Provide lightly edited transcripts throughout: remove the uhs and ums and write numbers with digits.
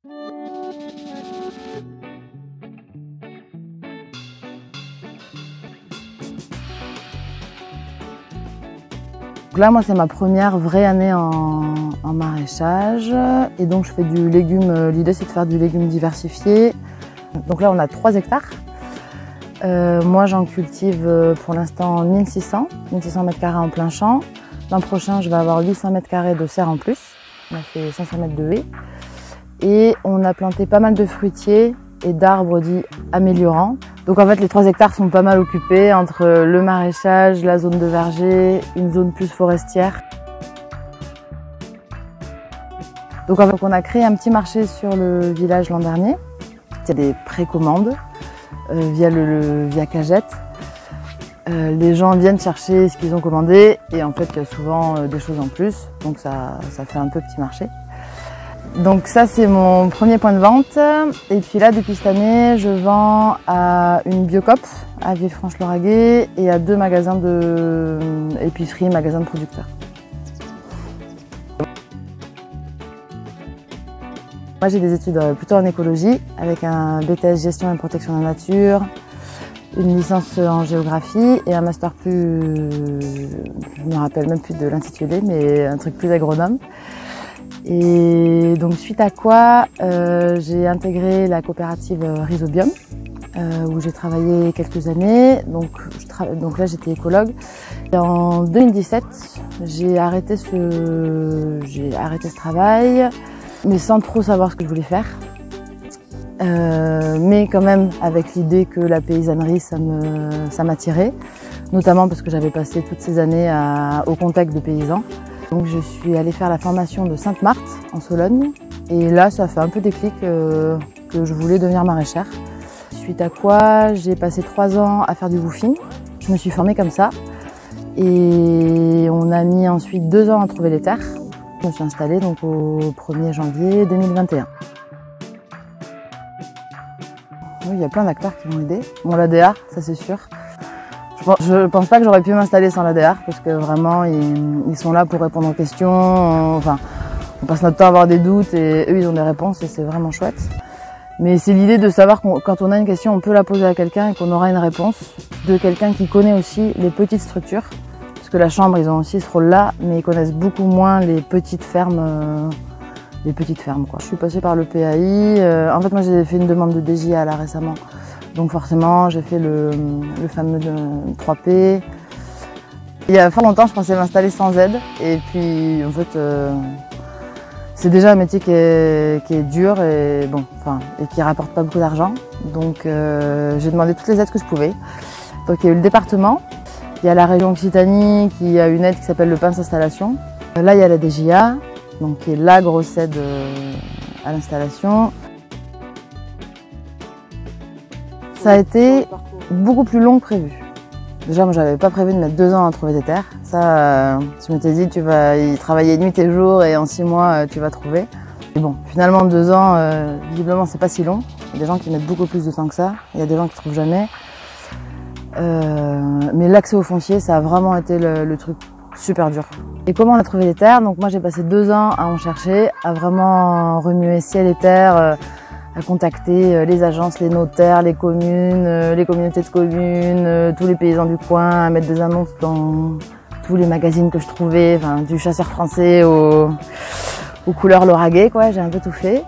Donc là, moi, c'est ma première vraie année en maraîchage. Et donc, je fais du légume. L'idée, c'est de faire du légume diversifié. Donc là, on a 3 hectares. Moi, j'en cultive pour l'instant 1600 m² en plein champ. L'an prochain, je vais avoir 800 m² de serre en plus. On a fait 500 mètres de haies. Et on a planté pas mal de fruitiers et d'arbres dits améliorants. Donc en fait, les 3 hectares sont pas mal occupés entre le maraîchage, la zone de verger, une zone plus forestière. Donc on a créé un petit marché sur le village l'an dernier. Il y a des précommandes via Cagette. Les gens viennent chercher ce qu'ils ont commandé et en fait, il y a souvent des choses en plus. Donc ça fait un peu petit marché. Donc ça, c'est mon premier point de vente. Et puis là, depuis cette année, je vends à une Biocoop à Villefranche-Lauragais et à 2 magasins d'épicerie, magasins de producteurs. Moi, j'ai des études plutôt en écologie avec un BTS gestion et protection de la nature, une licence en géographie et un master plus, je me rappelle même plus de l'intitulé, mais un truc plus agronome. Et donc suite à quoi j'ai intégré la coopérative Rhizobium où j'ai travaillé quelques années. Donc là j'étais écologue. Et en 2017 j'ai arrêté ce travail, mais sans trop savoir ce que je voulais faire. Mais quand même avec l'idée que la paysannerie ça m'attirait, notamment parce que j'avais passé toutes ces années au contact de paysans. Donc je suis allée faire la formation de Sainte-Marthe en Sologne et là ça fait un peu déclic que je voulais devenir maraîchère. Suite à quoi j'ai passé 3 ans à faire du woofing. Je me suis formée comme ça et on a mis ensuite 2 ans à trouver les terres. Je me suis installée donc au 1er janvier 2021. Oui, il y a plein d'acteurs qui m'ont aidé. Bon, l'ADR, ça c'est sûr. Je pense pas que j'aurais pu m'installer sans l'ADR parce que vraiment ils sont là pour répondre aux questions. Enfin, on passe notre temps à avoir des doutes et eux ils ont des réponses et c'est vraiment chouette. Mais c'est l'idée de savoir que quand on a une question, on peut la poser à quelqu'un et qu'on aura une réponse de quelqu'un qui connaît aussi les petites structures. Parce que la chambre, ils ont aussi ce rôle-là, mais ils connaissent beaucoup moins les petites fermes. Quoi. Je suis passée par le PAI. En fait, moi j'ai fait une demande de DJA là récemment. Donc forcément, j'ai fait le fameux 3P. Il y a fort longtemps, je pensais m'installer sans aide. Et puis, en fait, c'est déjà un métier qui est dur et qui rapporte pas beaucoup d'argent. Donc, j'ai demandé toutes les aides que je pouvais. Donc, il y a eu le département. Il y a la région Occitanie qui a une aide qui s'appelle le pince installation. Là, il y a la DJA, donc qui est la grosse aide à l'installation. Ça a été beaucoup plus long que prévu. Déjà, moi, j'avais pas prévu de mettre 2 ans à trouver des terres. Ça, je m'étais dit, tu vas y travailler nuit et jour et en 6 mois, tu vas trouver. Et bon, finalement, 2 ans, visiblement, c'est pas si long. Il y a des gens qui mettent beaucoup plus de temps que ça. Il y a des gens qui trouvent jamais. Mais l'accès au foncier, ça a vraiment été le truc super dur. Et comment on a trouvé les terres? Donc moi, j'ai passé 2 ans à en chercher, à vraiment remuer ciel et terre, à contacter les agences, les notaires, les communes, les communautés de communes, tous les paysans du coin, à mettre des annonces dans tous les magazines que je trouvais, enfin, du chasseur français aux couleurs lauragais, quoi. J'ai un peu tout fait.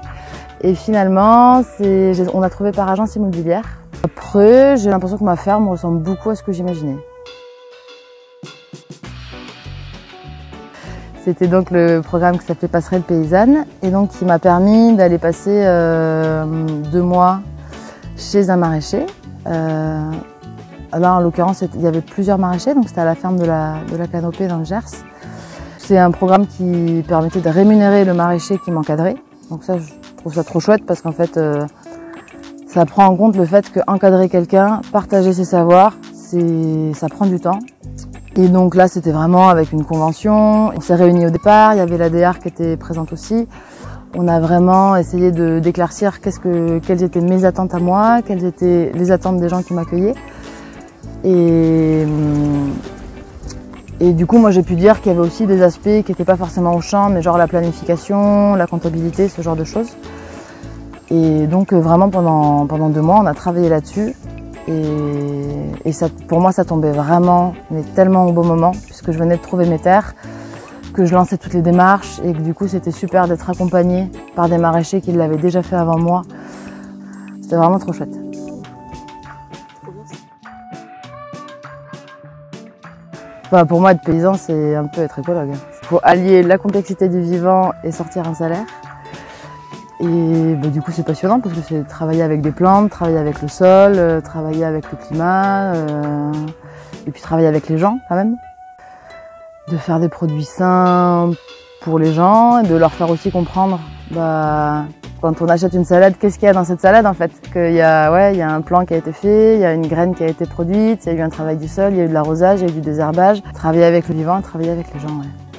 Et finalement, on a trouvé par agence immobilière. Après, j'ai l'impression que ma ferme ressemble beaucoup à ce que j'imaginais. C'était donc le programme qui s'appelait Passerelle paysanne et donc qui m'a permis d'aller passer 2 mois chez un maraîcher. Là, en l'occurrence, il y avait plusieurs maraîchers, donc c'était à la ferme de la Canopée dans le Gers. C'est un programme qui permettait de rémunérer le maraîcher qui m'encadrait. Donc ça, je trouve ça trop chouette parce qu'en fait, ça prend en compte le fait qu'encadrer quelqu'un, partager ses savoirs, ça prend du temps. Et donc là, c'était vraiment avec une convention. On s'est réunis au départ, il y avait l'ADR qui était présente aussi. On a vraiment essayé d'éclaircir quelles étaient mes attentes à moi, quelles étaient les attentes des gens qui m'accueillaient. Et du coup, moi, j'ai pu dire qu'il y avait aussi des aspects qui n'étaient pas forcément au champ, mais genre la planification, la comptabilité, ce genre de choses. Et donc vraiment pendant 2 mois, on a travaillé là-dessus. Et ça, pour moi, ça tombait vraiment, mais tellement au bon moment, puisque je venais de trouver mes terres, que je lançais toutes les démarches et que du coup, c'était super d'être accompagnée par des maraîchers qui l'avaient déjà fait avant moi. C'était vraiment trop chouette. Enfin, pour moi, être paysan, c'est un peu être écologue. Il faut allier la complexité du vivant et sortir un salaire. Et du coup, c'est passionnant parce que c'est travailler avec des plantes, travailler avec le sol, travailler avec le climat, et puis travailler avec les gens quand même. De faire des produits sains pour les gens et de leur faire aussi comprendre, quand on achète une salade, qu'est-ce qu'il y a dans cette salade en fait? Qu'il y a, il y a un plant qui a été fait, il y a une graine qui a été produite, il y a eu un travail du sol, il y a eu de l'arrosage, il y a eu du désherbage. Travailler avec le vivant et travailler avec les gens. Ouais.